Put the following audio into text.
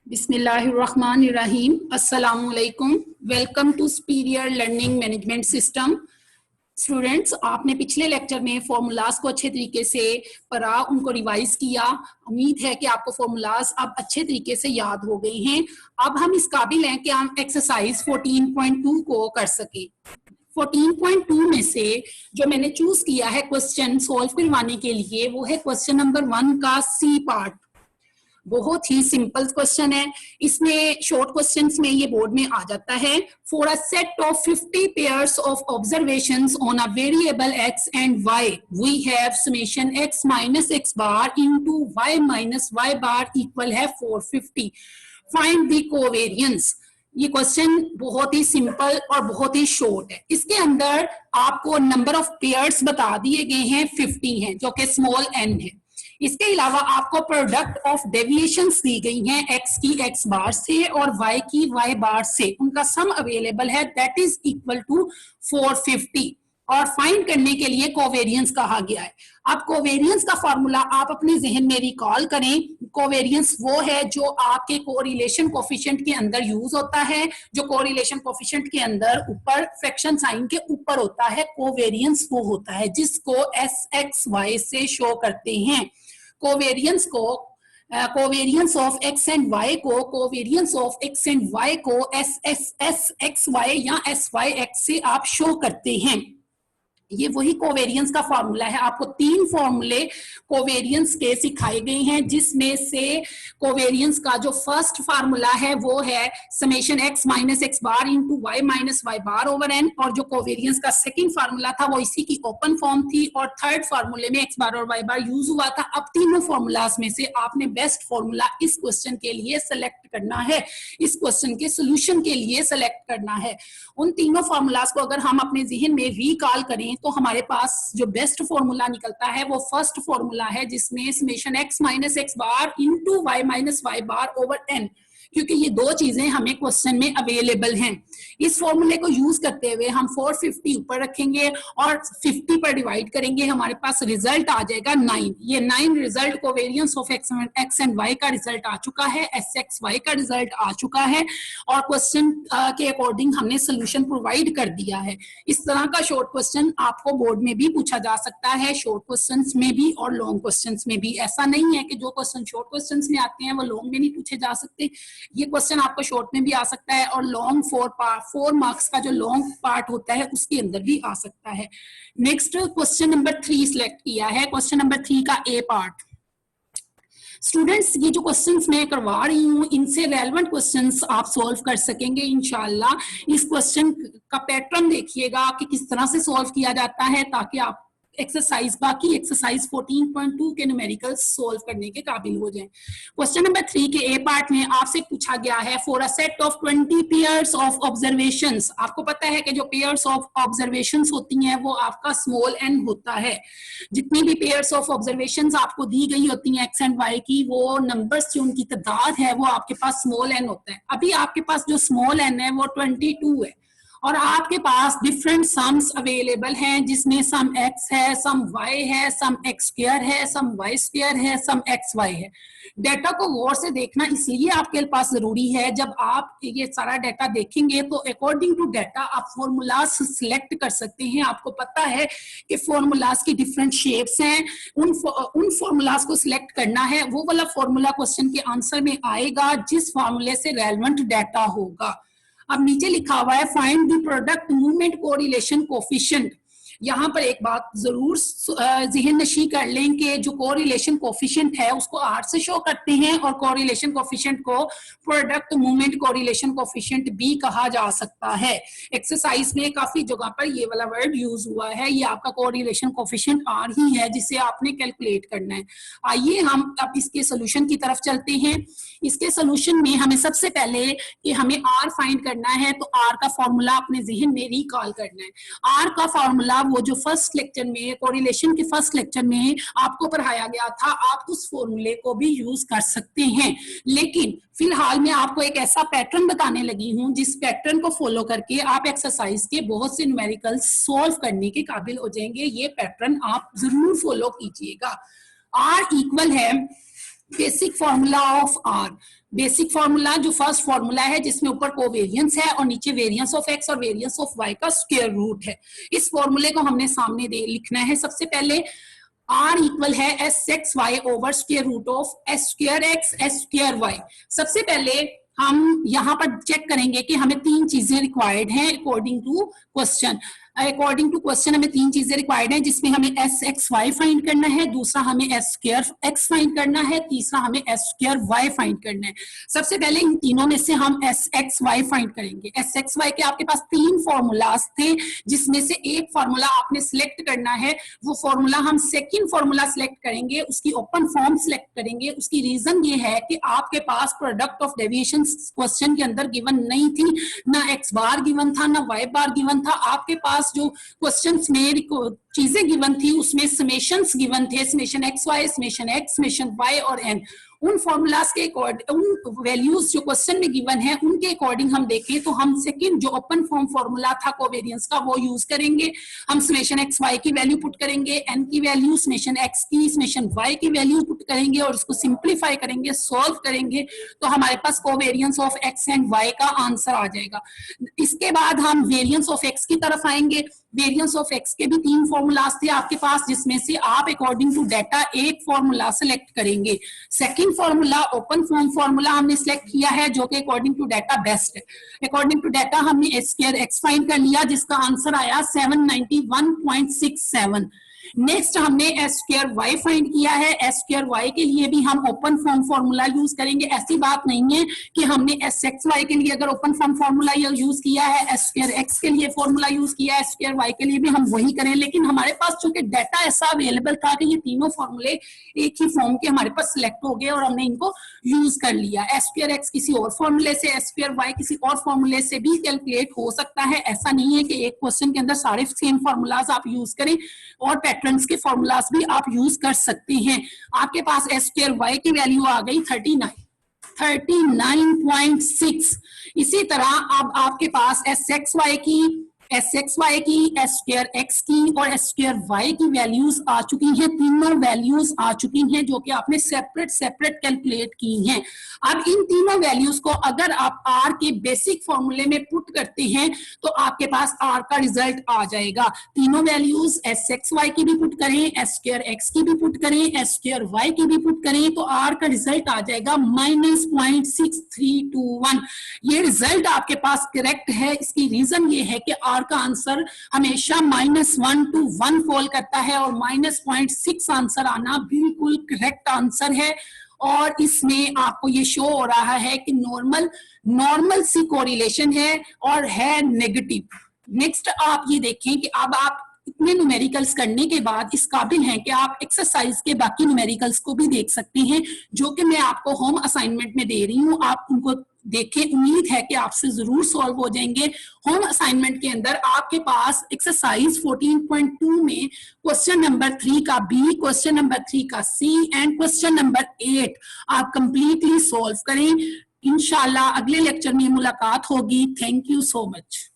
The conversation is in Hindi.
बिस्मिल्लाहिर्रहमानिर्रहीम। अस्सलामुअलैकुम। Welcome to superior learning management system. Students, आपने पिछले लेक्चर में फॉर्मूलाज को अच्छे तरीके से पढ़ा, उनको रिवाइज किया। उम्मीद है कि आपको फॉर्मूलाज अब अच्छे तरीके से याद हो गए हैं। अब हम इस काबिल हैं कि हम एक्सरसाइज 14.2 को कर सके। 14.2 में से जो मैंने चूज किया है क्वेश्चन सॉल्व करवाने के लिए, वो है क्वेश्चन नंबर 1 का सी पार्ट। बहुत ही सिंपल क्वेश्चन है। इसमें शॉर्ट क्वेश्चंस में ये बोर्ड में आ जाता है। For a set of 50 pairs of observations on a variable x and y we have summation x minus x bar into y minus y bar equal है 450। Find the covariance. ये क्वेश्चन बहुत ही सिंपल और बहुत ही शॉर्ट है। इसके अंदर आपको नंबर ऑफ पेयर्स बता दिए गए हैं, 50 हैं, जो कि स्मॉल n है। इसके अलावा आपको प्रोडक्ट ऑफ डेविएशंस दी गई हैं, x की x बार से और y की y बार से। उनका सम अवेलेबल है, दैट इज इक्वल टू 450। और फाइंड करने के लिए कोवेरियंस कहा गया है। अब कोवेरियंस का फॉर्मूला आप अपने जहन में रिकॉल करें। कोवेरियंस वो है जो आपके कोरिलेशन कोफिशिएंट के अंदर यूज होता है, जो कोरिलेशन कोफिशिएंट के अंदर ऊपर फ्रैक्शन साइन के ऊपर होता है। कोवेरियंस वो होता है जिसको SXY से शो करते हैं। कोवेरियंस को covariance of x and y को covariance of x and y को SXY या SYX से आप शो करते हैं। ये वही कोवेरियंस का फॉर्मूला है। आपको 3 फॉर्मूले कोवेरियंस के सिखाए गए हैं, जिसमें से कोवेरियंस का जो फर्स्ट फार्मूला है वो है summation x minus x bar into y minus y बार ओवर n, और जो कोवेरियंस का सेकंड फार्मूला था वो इसी की ओपन फॉर्म थी, और थर्ड फार्मूले में x बार और y बार यूज हुआ था। अब तीनों फॉर्मूलाज में से आपने बेस्ट फॉर्मूला इस क्वेश्चन के लिए सेलेक्ट करना है, इस क्वेश्चन के सोल्यूशन के लिए सेलेक्ट करना है। उन तीनों फॉर्मूलाज को अगर हम अपने जहन में रिकॉल करें तो हमारे पास जो बेस्ट फॉर्मूला निकलता है वो फर्स्ट फॉर्मूला है, जिसमें summation x minus x bar into y minus y बार ओवर n, क्योंकि ये दो चीजें हमें क्वेश्चन में अवेलेबल हैं। इस फॉर्मूले को यूज करते हुए हम 450 ऊपर रखेंगे और 50 पर डिवाइड करेंगे, हमारे पास रिजल्ट आ जाएगा 9। ये 9 result covariance of x and y का रिजल्ट आ चुका है, SXY का रिजल्ट आ चुका है, और क्वेश्चन के अकॉर्डिंग हमने सोल्यूशन प्रोवाइड कर दिया है। इस तरह का शॉर्ट क्वेश्चन आपको बोर्ड में भी पूछा जा सकता है, शॉर्ट क्वेश्चन में भी और लॉन्ग क्वेश्चन में भी। ऐसा नहीं है कि जो क्वेश्चन शॉर्ट क्वेश्चन में आते हैं वो लॉन्ग में नहीं पूछे जा सकते। ये क्वेश्चन आपको शॉर्ट में भी आ सकता है, और लॉन्ग 4 मार्क्स का जो लॉन्ग पार्ट होता है उसके अंदर भी आ सकता है। नेक्स्ट क्वेश्चन नंबर 3 सिलेक्ट किया है, क्वेश्चन नंबर 3 का ए पार्ट। स्टूडेंट्स, ये जो क्वेश्चंस मैं करवा रही हूँ इनसे रेलेवेंट क्वेश्चंस आप सॉल्व कर सकेंगे इंशाल्लाह। इस क्वेश्चन का पैटर्न देखिएगा कि किस तरह से सॉल्व किया जाता है, ताकि आप बाकी एक्सरसाइज 14.2 के न्यूमेरिकल्स सॉल्व करने के काबिल हो जाएं। क्वेश्चन नंबर 3 के ए पार्ट में आपसे पूछा गया है for a set of 20 pairs of observations. आपको पता है कि जो पेयर्स ऑफ ऑब्जर्वेशंस होती हैं वो आपका स्मॉल n होता है। जितनी भी पेयर्स ऑफ ऑब्जर्वेशंस आपको दी गई होती हैं x एंड y की, वो नंबर्स जो उनकी तादाद है वो आपके पास स्मॉल n होता है। अभी आपके पास जो स्मॉल n है वो 22 है, और आपके पास डिफरेंट सम्स अवेलेबल हैं, जिसमें सम x है, सम y है, सम x स्क्वायर है, सम y स्क्वायर है, सम xy है। डेटा को गौर से देखना इसलिए आपके पास जरूरी है। जब आप ये सारा डेटा देखेंगे तो अकॉर्डिंग टू डेटा आप फॉर्मूलाज सिलेक्ट कर सकते हैं। आपको पता है कि फॉर्मूलाज की डिफरेंट शेप्स हैं, उन फॉर्मूलाज को सिलेक्ट करना है। वो वाला फॉर्मूला क्वेश्चन के आंसर में आएगा जिस फॉर्मूले से रेलेवेंट डेटा होगा। अब नीचे लिखा हुआ है find the product movement correlation coefficient. यहाँ पर एक बात जरूर जहन नशी कर लें कि जो कोरिलेशन कोफिशिएंट है उसको R से शो करते हैं, और कोरिलेशन कोफिशिएंट को प्रोडक्ट मूवमेंट कोरिलेशन कोफिशिएंट भी कहा जा सकता है। एक्सरसाइज में काफी जगह पर ये वाला वर्ड यूज हुआ है। ये आपका कोरिलेशन कोफिशिएंट R ही है जिसे आपने कैलकुलेट करना है। आइए हम अब इसके सोल्यूशन की तरफ चलते हैं। इसके सोल्यूशन में हमें सबसे पहले कि हमें R फाइंड करना है, तो R का फॉर्मूला अपने जहन में रिकॉल करना है। R का फॉर्मूला वो जो फर्स्ट लेक्चर में कोरिलेशन के फर्स्ट लेक्चर में आपको पढ़ाया गया था, आप उस फॉर्मूले को भी यूज कर सकते हैं। लेकिन फिलहाल मैं आपको एक ऐसा पैटर्न बताने लगी हूं जिस पैटर्न को फॉलो करके आप एक्सरसाइज के बहुत से न्यूमेरिकल सॉल्व करने के काबिल हो जाएंगे। ये पैटर्न आप जरूर फॉलो कीजिएगा। R इक्वल है basic formula of R, basic formula जो फर्स्ट फॉर्मूला है जिसमें ऊपर कोवेरियंस है और नीचे वेरियंस ऑफ एक्स और वेरियंस ऑफ वाई का स्क्वायर रूट है। इस फॉर्मूले को हमने सामने दे लिखना है। सबसे पहले R इक्वल है S X Y over square root of S square X S square Y. सबसे पहले हम यहाँ पर चेक करेंगे कि हमें तीन चीजें रिक्वायर्ड हैं according to question. According to question हमें तीन चीजें रिक्वायर्ड हैं, जिसमें हमें एस एक्स वाई फाइंड करना है, दूसरा हमें एस स्क्वायर एक्स फाइंड करना है, तीसरा हमें एस स्क्वायर वाई फाइंड करना है। सबसे पहले इन तीनों में से हम एस एक्स वाई फाइंड करेंगे। एस एक्स वाई के आपके पास तीन फॉर्मूलाज थे, जिसमें से एक फॉर्मूला आपने सिलेक्ट करना है। वो फॉर्मूला हम सेकेंड फॉर्मूला सिलेक्ट करेंगे, उसकी ओपन फॉर्म सिलेक्ट करेंगे। उसकी रीजन ये है कि आपके पास प्रोडक्ट ऑफ डेविएशन क्वेश्चन के अंदर गिवन नहीं थी, ना एक्स बार गिवन था ना वाई बार गिवन था। आपके पास जो क्वेश्चंस में चीजें गिवन थी उसमें समेशंस गिवन थे, summation X Y, summation X, summation Y और एन। उन फॉर्मूलाज के उन वैल्यूज जो क्वेश्चन में गिवन है उनके अकॉर्डिंग हम देखें तो हम सेकंड जो ओपन फॉर्म फॉर्मूला था कोवेरियंस का वो यूज करेंगे। हम समेशन एक्स वाई की वैल्यू पुट करेंगे, एन की वैल्यू, समेशन एक्स की, समेशन वाई की वैल्यू पुट करेंगे और इसको सिंप्लीफाई करेंगे, सॉल्व करेंगे तो हमारे पास covariance of X and Y का आंसर आ जाएगा। इसके बाद हम वेरियंस ऑफ एक्स की तरफ आएंगे। वेरियंस ऑफ एक्स के भी तीन फॉर्मूलाज थे आपके पास, जिसमें से आप अकॉर्डिंग टू डाटा एक फॉर्मूला सेलेक्ट करेंगे। Second formula open form formula हमने सेलेक्ट किया है जो कि अकॉर्डिंग टू डाटा बेस्ट है। अकॉर्डिंग टू डाटा हमने एस स्क्वायर एक्स फाइंड कर लिया जिसका आंसर आया 791.67। नेक्स्ट हमने एस स्क्वायर वाई फाइंड किया है। एस स्क्वायर वाई के लिए भी हम ओपन फॉर्म फॉर्मूला यूज करेंगे। ऐसी बात नहीं है कि हमने एस एक्स वाई के लिए अगर ओपन फॉर्म फॉर्मूला यूज किया है, एस स्क्वायर एक्स के लिए फॉर्मूला यूज किया है, एस स्क्वायर वाई के लिए भी हम वही करें। लेकिन हमारे पास चूंकि डाटा ऐसा अवेलेबल था कि ये तीनों फॉर्मूले एक ही फॉर्म के हमारे पास सिलेक्ट हो गए और हमने इनको यूज कर लिया। एस स्क्वायर एक्स किसी और फॉर्मूले से, एस स्क्वायर वाई किसी और फॉर्मूले से भी कैलकुलेट हो सकता है। ऐसा नहीं है कि एक क्वेश्चन के अंदर सारे सेम फॉर्मूलाज आप यूज करें, और पैटर्न्स के फॉर्मूलाज भी आप यूज कर सकते हैं। आपके पास एस स्क्वायर वाई की वैल्यू आ गई 39.6। इसी तरह अब आपके पास एस एक्स वाई की, एस एक्स वाई की, एस स्क्वायर एक्स की और एस स्क्वायर वाई की वैल्यूज आ चुकी हैं। तीनों वैल्यूज आ चुकी हैं जो कि आपने सेपरेट सेपरेट कैलकुलेट की हैं। अब इन तीनों वैल्यूज को अगर आप आर के बेसिक फॉर्मूले में पुट करते हैं तो आपके पास आर का रिजल्ट आ जाएगा। तीनों वैल्यूज एस एक्स वाई की भी पुट करें, एस स्क्वायर एक्स की भी पुट करें, एस स्क्वायर वाई की भी पुट करें तो आर का रिजल्ट आ जाएगा -0.6321। ये रिजल्ट आपके पास करेक्ट है। इसकी रीजन ये है कि आर का आंसर हमेशा -1 to 1 फॉल करता है और -0.6 आंसर आना बिल्कुल करेक्ट आंसर है। और इसमें आपको ये शो हो रहा है कि नॉर्मल सी कोरिलेशन है और है नेगेटिव। नेक्स्ट आप ये देखें कि अब आप इतने न्यूमेरिकल्स करने के बाद इस काबिल हैं कि आप एक्सरसाइज के बाकी न्यूमेरिकल्स को भी देख सकते हैं जो कि मैं आपको होम असाइनमेंट में दे रही हूं। आप उनको देखें, उम्मीद है कि आपसे जरूर सॉल्व हो जाएंगे। होम असाइनमेंट के अंदर आपके पास एक्सरसाइज 14.2 में क्वेश्चन नंबर 3 का बी, क्वेश्चन नंबर 3 का सी एंड क्वेश्चन नंबर 8 आप कंप्लीटली सॉल्व करें। इंशाल्लाह अगले लेक्चर में मुलाकात होगी। Thank you so much.